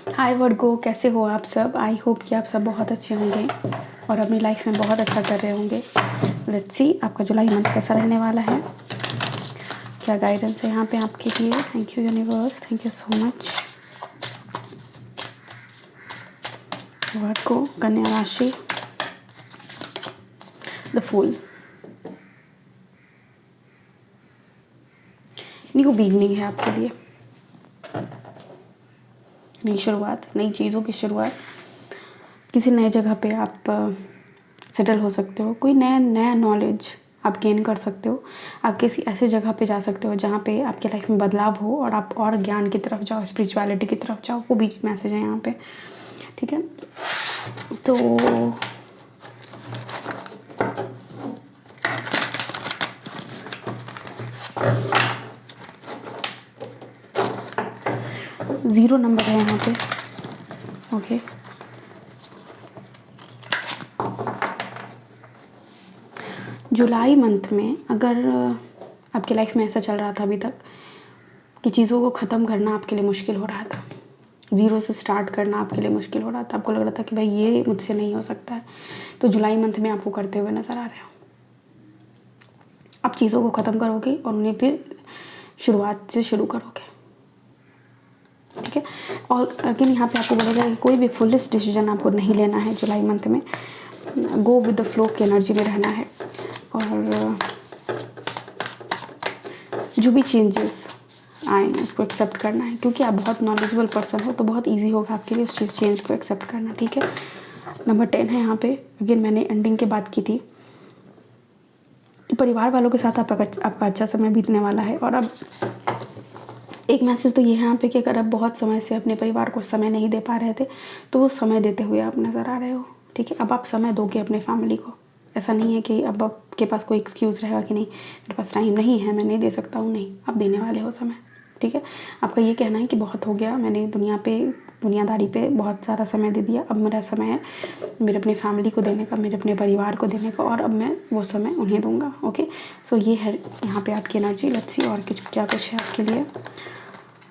हाय वर्गो, कैसे हो आप सब। आई होप कि आप सब बहुत अच्छे होंगे और अपनी लाइफ में बहुत अच्छा कर रहे होंगे। लेट्स सी आपका जुलाई मंथ कैसा रहने वाला है, क्या गाइडेंस है यहाँ पे आपके लिए। Thank you universe, thank you so much. Virgo, कन्या राशि, द फूल। न्यू बिगनिंग है आपके लिए, नई शुरुआत, नई चीज़ों की शुरुआत। किसी नए जगह पे आप सेटल हो सकते हो, कोई नया नया नॉलेज आप गेन कर सकते हो। आप किसी ऐसे जगह पे जा सकते हो जहाँ पे आपके लाइफ में बदलाव हो और आप और ज्ञान की तरफ जाओ, स्पिरिचुअलिटी की तरफ जाओ। वो भी मैसेज है यहाँ पे, ठीक है। तो 0 नंबर है यहाँ पे, ओके। जुलाई मंथ में अगर आपके लाइफ में ऐसा चल रहा था अभी तक कि चीज़ों को ख़त्म करना आपके लिए मुश्किल हो रहा था, 0 से स्टार्ट करना आपके लिए मुश्किल हो रहा था, आपको लग रहा था कि भाई ये मुझसे नहीं हो सकता है, तो जुलाई मंथ में आप वो करते हुए नज़र आ रहे हो। आप चीज़ों को ख़त्म करोगे और उन्हें फिर शुरुआत से शुरू करोगे, ठीक है। और अगेन यहाँ पे आपको बोलेगा कि कोई भी फुलिश डिसीजन आपको नहीं लेना है जुलाई मंथ में। गो विद द फ्लो की एनर्जी में रहना है और जो भी चेंजेस आए उसको एक्सेप्ट करना है, क्योंकि आप बहुत नॉलेजेबल पर्सन हो तो बहुत इजी होगा आपके लिए उस चीज़ चेंज को एक्सेप्ट करना, ठीक है। नंबर 10 है यहाँ पे। अगेन मैंने एंडिंग की बात की थी, परिवार वालों के साथ आपका अच्छा समय बीतने वाला है। और अब एक मैसेज तो ये है यहाँ पे कि अगर आप बहुत समय से अपने परिवार को समय नहीं दे पा रहे थे तो वो समय देते हुए आप नज़र आ रहे हो, ठीक है। अब आप समय दोगे अपने फैमिली को। ऐसा नहीं है कि अब आपके पास कोई एक्सक्यूज़ रहेगा कि नहीं मेरे पास टाइम नहीं है, मैं नहीं दे सकता हूँ, नहीं, आप देने वाले हो समय, ठीक है। आपका ये कहना है कि बहुत हो गया, मैंने दुनियादारी पे बहुत सारा समय दे दिया, अब मेरा समय है मेरे अपनी फैमिली को देने का, मेरे अपने परिवार को देने का, और अब मैं वो समय उन्हें दूंगा, ओके। सो ये है यहाँ पे आपकी एनर्जी। लेट्स सी और क्या कुछ है आपके लिए।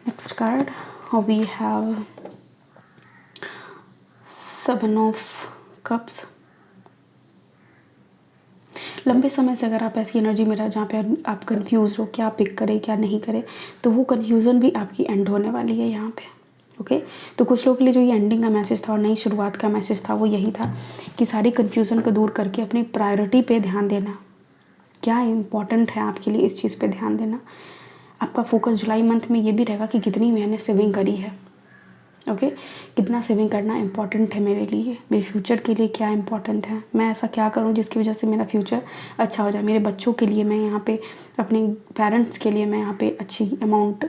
Next card we have 7 of cups. लंबे समय से अगर आप ऐसी एनर्जी में रहे जहाँ पे आप कंफ्यूज हो क्या पिक करें क्या नहीं करें, तो वो कन्फ्यूज़न भी आपकी एंड होने वाली है यहाँ पे, ओके। तो कुछ लोगों के लिए जो ये एंडिंग का मैसेज था और नई शुरुआत का मैसेज था वो यही था कि सारी कन्फ्यूज़न को दूर करके अपनी प्रायोरिटी पे ध्यान देना, क्या इम्पॉर्टेंट है आपके लिए इस चीज़ पे ध्यान देना। आपका फोकस जुलाई मंथ में ये भी रहेगा कि कितनी मैंने सेविंग करी है, ओके। कितना सेविंग करना इम्पॉर्टेंट है मेरे लिए, मेरे फ्यूचर के लिए क्या इम्पॉर्टेंट है, मैं ऐसा क्या करूं जिसकी वजह से मेरा फ्यूचर अच्छा हो जाए। मेरे बच्चों के लिए मैं यहाँ पे, अपने पेरेंट्स के लिए मैं यहाँ पे अच्छी अमाउंट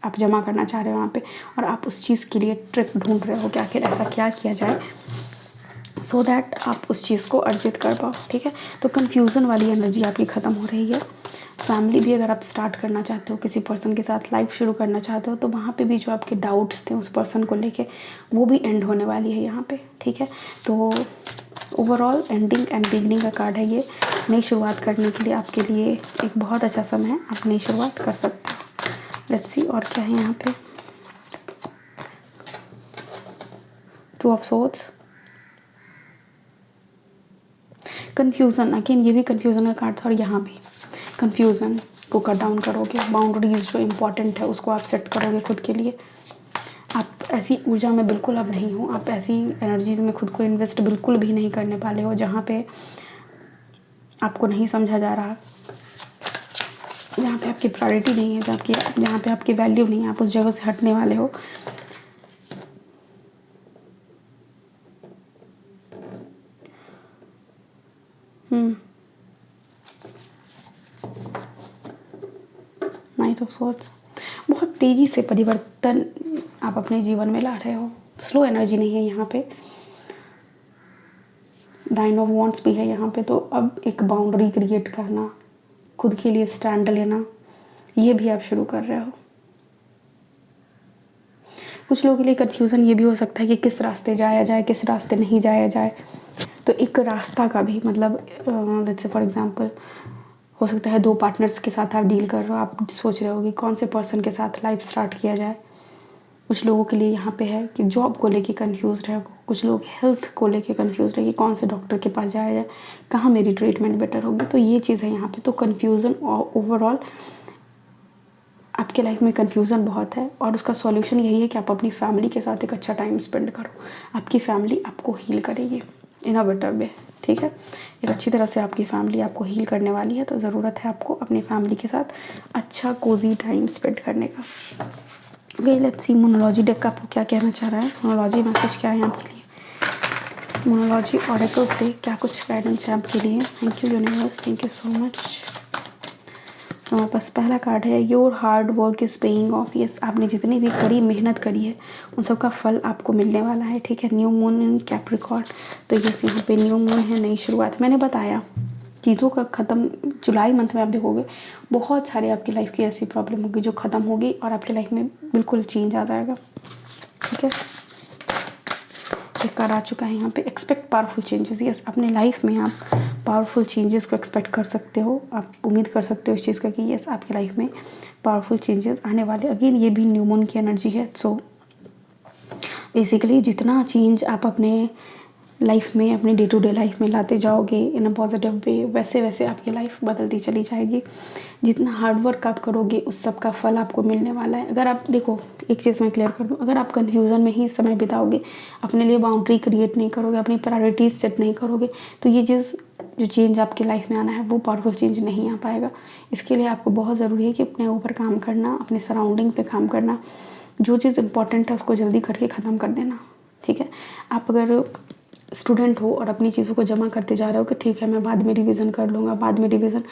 आप जमा करना चाह रहे हो यहाँ पे, और आप उस चीज़ के लिए ट्रिक ढूंढ रहे हो कि आखिर ऐसा क्या किया जाए सो दैट आप उस चीज़ को अर्जित कर पाओ, ठीक है। तो कन्फ्यूज़न वाली एनर्जी आपकी ख़त्म हो रही है। फैमिली भी अगर आप स्टार्ट करना चाहते हो, किसी पर्सन के साथ लाइफ शुरू करना चाहते हो, तो वहाँ पे भी जो आपके डाउट्स थे उस पर्सन को लेके वो भी एंड होने वाली है यहाँ पे, ठीक है। तो ओवरऑल एंडिंग एंड बिगनिंग का कार्ड है ये। नई शुरुआत करने के लिए आपके लिए एक बहुत अच्छा समय है, आप नई शुरुआत कर सकते हो। लेट्स सी और क्या है यहाँ पे। 2 ऑफ सोर्ड्स, कन्फ्यूज़न। अगेन ये भी कन्फ्यूज़न का कार्ड था और यहाँ भी कन्फ्यूज़न को कट डाउन करोगे। बाउंड्रीज जो इम्पोर्टेंट है उसको आप सेट करोगे खुद के लिए। आप ऐसी ऊर्जा में बिल्कुल अब नहीं हो, आप ऐसी एनर्जीज में खुद को इन्वेस्ट बिल्कुल भी नहीं करने वाले हो जहाँ पे आपको नहीं समझा जा रहा, जहाँ पे आपकी प्रायोरिटी नहीं है, जहाँ पे आपकी वैल्यू नहीं है, आप उस जगह से हटने वाले हो। नाइट ऑफ सोर्ड्स, बहुत तेज़ी से परिवर्तन आप अपने जीवन में ला रहे हो, स्लो एनर्जी नहीं है यहाँ पे। 9 ऑफ वॉन्ड्स भी है यहाँ पे। तो अब एक बाउंड्री क्रिएट करना, खुद के लिए स्टैंड लेना, ये भी आप शुरू कर रहे हो। कुछ लोगों के लिए कन्फ्यूज़न ये भी हो सकता है कि किस रास्ते जाया जाए, किस रास्ते नहीं जाया जाए। तो एक रास्ता का भी मतलब लेट्स से फॉर एग्जांपल हो सकता है 2 पार्टनर्स के साथ आप डील कर रहे हो, आप सोच रहे हो कि कौन से पर्सन के साथ लाइफ स्टार्ट किया जाए, कुछ लोगों के लिए यहाँ पे है कि जॉब को लेके कंफ्यूज्ड है, कुछ लोग हेल्थ को लेके कंफ्यूज्ड है कि कौन से डॉक्टर के पास जाया जाए, कहाँ मेरी ट्रीटमेंट बेटर होगी। तो ये चीज़ है यहाँ पे। तो कन्फ्यूज़न ओवरऑल आपके लाइफ में कन्फ्यूज़न बहुत है, और उसका सॉल्यूशन यही है कि आप अपनी फैमिली के साथ एक अच्छा टाइम स्पेंड करो। आपकी फैमिली आपको हील करेगी इन अ बेटर वे, ठीक है। एक अच्छी तरह से आपकी फैमिली आपको हील करने वाली है, तो ज़रूरत है आपको अपनी फैमिली के साथ अच्छा कोजी टाइम स्पेंड करने का। ओके, लेट्स सी मोनोलॉजी डेक आपको क्या कहना चाह रहा है। मोनोलॉजी मैसेज क्या है आपके लिए। मोनोलॉजी ऑरेकल से क्या कुछ गाइडेंस है आपके लिए। Thank you universe, thank you so much. तो हमारे पास पहला कार्ड है, your hard work is paying off. Yes, आपने जितनी भी कड़ी मेहनत करी है उन सब का फल आपको मिलने वाला है, ठीक है। न्यू मून इन कैप्रिकॉर्न, तो यस यहाँ पे न्यू मून है, नई शुरुआत। मैंने बताया चीज़ों का ख़त्म जुलाई मंथ में आप देखोगे बहुत सारे आपकी लाइफ की ऐसी प्रॉब्लम होगी जो ख़त्म होगी और आपकी लाइफ में बिल्कुल चेंज आ जाएगा, ठीक है। एक कार्ड आ चुका है यहाँ पे, एक्सपेक्ट पावरफुल चेंजेस। यस, अपने लाइफ में आप पावरफुल चेंजेस को एक्सपेक्ट कर सकते हो, आप उम्मीद कर सकते हो इस चीज़ का कि यस आपकी लाइफ में पावरफुल चेंजेस आने वाले। अगेन ये भी न्यू मून की एनर्जी है। सो बेसिकली जितना चेंज आप अपने लाइफ में, अपने डे टू डे लाइफ में लाते जाओगे इन अ पॉजिटिव वे, वैसे वैसे आपकी लाइफ बदलती चली जाएगी। जितना हार्ड वर्क आप करोगे उस सब का फल आपको मिलने वाला है। अगर आप देखो, एक चीज़ मैं क्लियर कर दूं, अगर आप कन्फ्यूज़न में ही समय बिताओगे, अपने लिए बाउंड्री क्रिएट नहीं करोगे, अपनी प्रायोरिटीज़ सेट नहीं करोगे, तो ये चीज़ जो चेंज आपकी लाइफ में आना है वो पावरफुल चेंज नहीं आ पाएगा। इसके लिए आपको बहुत ज़रूरी है कि अपने ऊपर काम करना, अपने सराउंडिंग पे काम करना, जो चीज़ इंपॉर्टेंट है उसको जल्दी करके ख़त्म कर देना, ठीक है। आप अगर स्टूडेंट हो और अपनी चीज़ों को जमा करते जा रहे हो कि ठीक है मैं बाद में रिवीजन कर लूँगा, बाद में रिवीजन,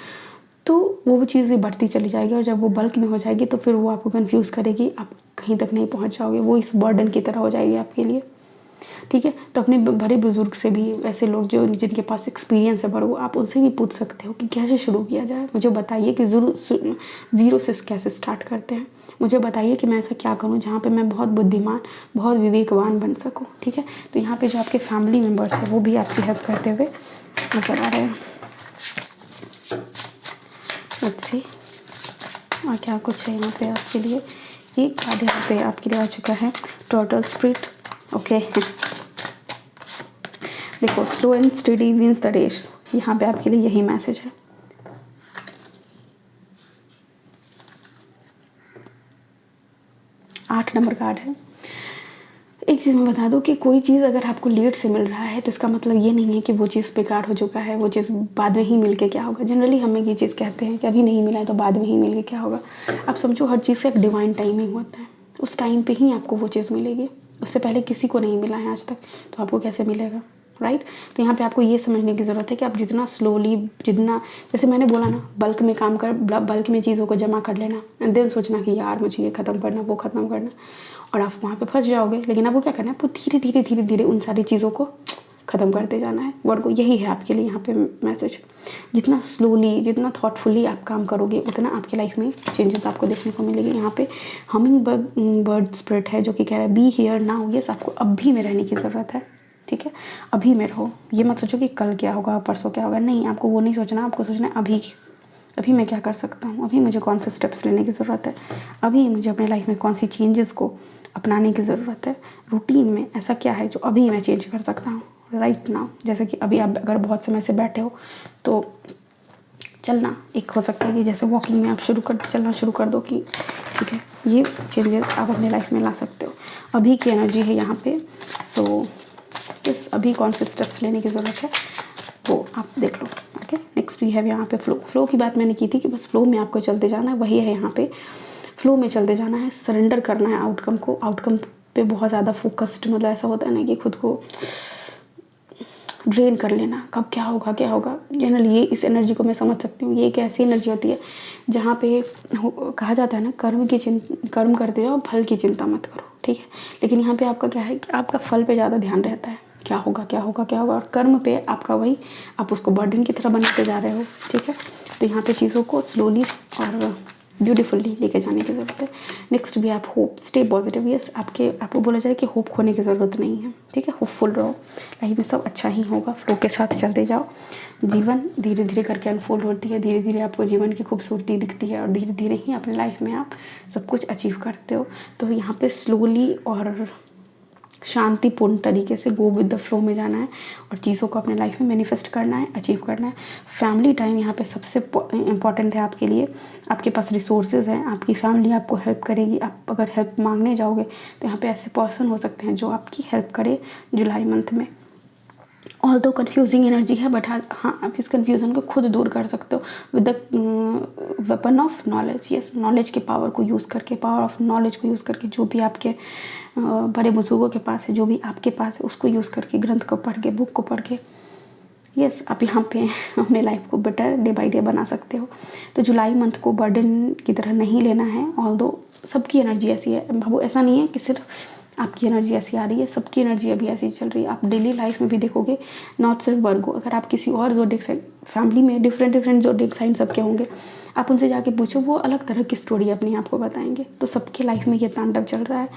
तो वो चीज़ भी बढ़ती चली जाएगी, और जब वो बल्क में हो जाएगी तो फिर वो आपको कंफ्यूज करेगी, आप कहीं तक नहीं पहुंच जाओगे, वो इस बर्डन की तरह हो जाएगी आपके लिए, ठीक है। तो अपने बड़े बुजुर्ग से भी, वैसे लोग जो जिनके पास एक्सपीरियंस है बड़ो, आप उनसे भी पूछ सकते हो कि कैसे शुरू किया जाए। मुझे बताइए कि ज़ीरो से कैसे स्टार्ट करते हैं, मुझे बताइए कि मैं ऐसा क्या करूं जहाँ पे मैं बहुत बुद्धिमान, बहुत विवेकवान बन सकूं, ठीक है। तो यहाँ पे जो आपके फैमिली मेम्बर्स हैं वो भी आपकी हेल्प करते हुए नजर आ रहे हैं। अच्छी, और क्या कुछ है यहाँ पे आपके लिए। एक कार्ड यहाँ पे आपके लिए आ चुका है, टर्टल स्पिरिट। ओके, देखो, slow and steady wins the race, यहाँ पे आपके लिए यही मैसेज है। आठ नंबर कार्ड है। एक चीज़ मैं बता दूं कि कोई चीज़ अगर आपको लेट से मिल रहा है तो इसका मतलब ये नहीं है कि वो चीज़ बेकार हो चुका है, वो चीज़ बाद में ही मिल के क्या होगा। जनरली हमें ये चीज़ कहते हैं कि अभी नहीं मिला है तो बाद में ही मिल के क्या होगा। आप समझो हर चीज़ का एक डिवाइन टाइमिंग होता है, उस टाइम पे ही आपको वो चीज़ मिलेगी, उससे पहले किसी को नहीं मिला है आज तक, तो आपको कैसे मिलेगा, राइट। तो यहाँ पे आपको ये समझने की ज़रूरत है कि आप जितना स्लोली, जितना, जैसे मैंने बोला ना, बल्क में काम कर, बल्क में चीज़ों को जमा कर लेना, एंड देन सोचना कि यार मुझे ये ख़त्म करना, वो ख़त्म करना, और आप वहाँ पे फंस जाओगे। लेकिन आपको क्या करना है, आपको धीरे धीरे धीरे धीरे उन सारी चीज़ों को ख़त्म करते जाना है। वर्ड को यही है आपके लिए यहाँ पे मैसेज। जितना स्लोली, जितना थॉटफुली आप काम करोगे उतना आपकी लाइफ में चेंजेस आपको देखने को मिलेगी। यहाँ पे हमिंग बर्ड स्पिरिट है जो कि कह रहा है बी हियर नाउ। यस, आपको अभी में रहने की ज़रूरत है, ठीक है। अभी में रहो, ये मत सोचो कि कल क्या होगा, परसों क्या होगा, नहीं, आपको वो नहीं सोचना, आपको सोचना है अभी, अभी मैं क्या कर सकता हूँ, अभी मुझे कौन से स्टेप्स लेने की ज़रूरत है, अभी मुझे अपने लाइफ में कौन सी चेंजेस को अपनाने की ज़रूरत है, रूटीन में ऐसा क्या है जो अभी मैं चेंज कर सकता हूँ राइट नाउ। जैसे कि अभी आप अगर बहुत समय से बैठे हो तो चलना एक हो सकता है कि जैसे वॉकिंग में आप चलना शुरू कर दो कि ठीक है, ये चेंजेस आप अपने लाइफ में ला सकते हो। अभी की एनर्जी है यहाँ पे। सो इस अभी कौन से स्टेप्स लेने की ज़रूरत है वो आप देख लो। ओके, नेक्स्ट वी हैव यहाँ पे फ्लो की बात मैंने की थी कि बस फ्लो में आपको चलते जाना है, वही है यहाँ पे, फ्लो में चलते जाना है, सरेंडर करना है आउटकम को। आउटकम पे बहुत ज़्यादा फोकस्ड, मतलब ऐसा होता है ना कि खुद को ड्रेन कर लेना, कब क्या होगा क्या होगा। जनरली ये इस एनर्जी को मैं समझ सकती हूँ। ये एक ऐसी एनर्जी होती है जहाँ पे कहा जाता है ना, कर्म करते जाओ, फल की चिंता मत करो, ठीक है। लेकिन यहाँ पे आपका क्या है कि आपका फल पे ज़्यादा ध्यान रहता है, क्या होगा क्या होगा क्या होगा, और कर्म पे आपका वही, आप उसको बर्डन की तरह बनाते जा रहे हो, ठीक है। तो यहाँ पे चीज़ों को स्लोली और ब्यूटीफुली लेके जाने की ज़रूरत है। नेक्स्ट भी आप होप, स्टे पॉजिटिव। यस, आपको बोला जाए कि होप खोने की ज़रूरत नहीं है, ठीक है। होपफुल रहो, लाइफ में सब अच्छा ही होगा, फ्लो के साथ चलते जाओ। जीवन धीरे धीरे करके अनफोल्ड होती है, धीरे धीरे आपको जीवन की खूबसूरती दिखती है और धीरे धीरे ही अपनी लाइफ में आप सब कुछ अचीव करते हो। तो यहाँ पे स्लोली और शांतिपूर्ण तरीके से गो विद द फ्लो में जाना है और चीज़ों को अपने लाइफ में मैनिफेस्ट करना है, अचीव करना है। फैमिली टाइम यहाँ पे सबसे इम्पॉर्टेंट है आपके लिए। आपके पास रिसोर्सेज हैं, आपकी फैमिली आपको हेल्प करेगी। आप अगर हेल्प मांगने जाओगे तो यहाँ पे ऐसे पर्सन हो सकते हैं जो आपकी हेल्प करे जुलाई मंथ में। ऑल दो कन्फ्यूजिंग एनर्जी है, बट हाँ, आप इस कन्फ्यूज़न को खुद दूर कर सकते हो with the weapon of knowledge. Yes, knowledge के पावर को यूज़ करके, पावर ऑफ नॉलेज को यूज़ करके, जो भी आपके बड़े बुजुर्गों के पास है, जो भी आपके पास है, उसको यूज़ करके, ग्रंथ को पढ़ के, बुक को पढ़ के, यस, आप यहाँ पे अपने लाइफ को बेटर डे बाई डे बना सकते हो। तो जुलाई मंथ को बर्डन की तरह नहीं लेना है। ऑल दो सबकी एनर्जी ऐसी है, वो ऐसा नहीं है कि सिर्फ आपकी एनर्जी ऐसी आ रही है, सबकी एनर्जी अभी ऐसी चल रही है। आप डेली लाइफ में भी देखोगे, नॉट सिर्फ वर्गो, अगर आप किसी और ज़ोडिएक साइन, फैमिली में डिफरेंट ज़ोडिएक साइन सबके होंगे, आप उनसे जाके पूछो, वो अलग तरह की स्टोरी अपनी आपको बताएंगे। तो सबके लाइफ में ये तांडव चल रहा है।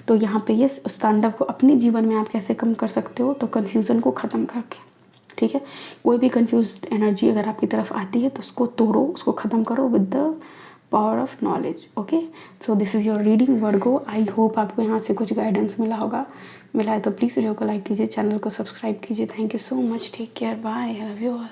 तो यहाँ पे ये उस तांडव को अपने जीवन में आप कैसे कम कर सकते हो, तो कन्फ्यूज़न को ख़त्म करके, ठीक है। कोई भी कन्फ्यूज एनर्जी अगर आपकी तरफ आती है तो उसको तोड़ो, उसको ख़त्म करो with the power of knowledge. Okay, so this is your reading Virgo. I hope आपको यहाँ से कुछ गाइडेंस मिला होगा। मिला है तो प्लीज़ वीडियो को लाइक कीजिए, चैनल को सब्सक्राइब कीजिए। Thank you so much, take care, bye, I love you all.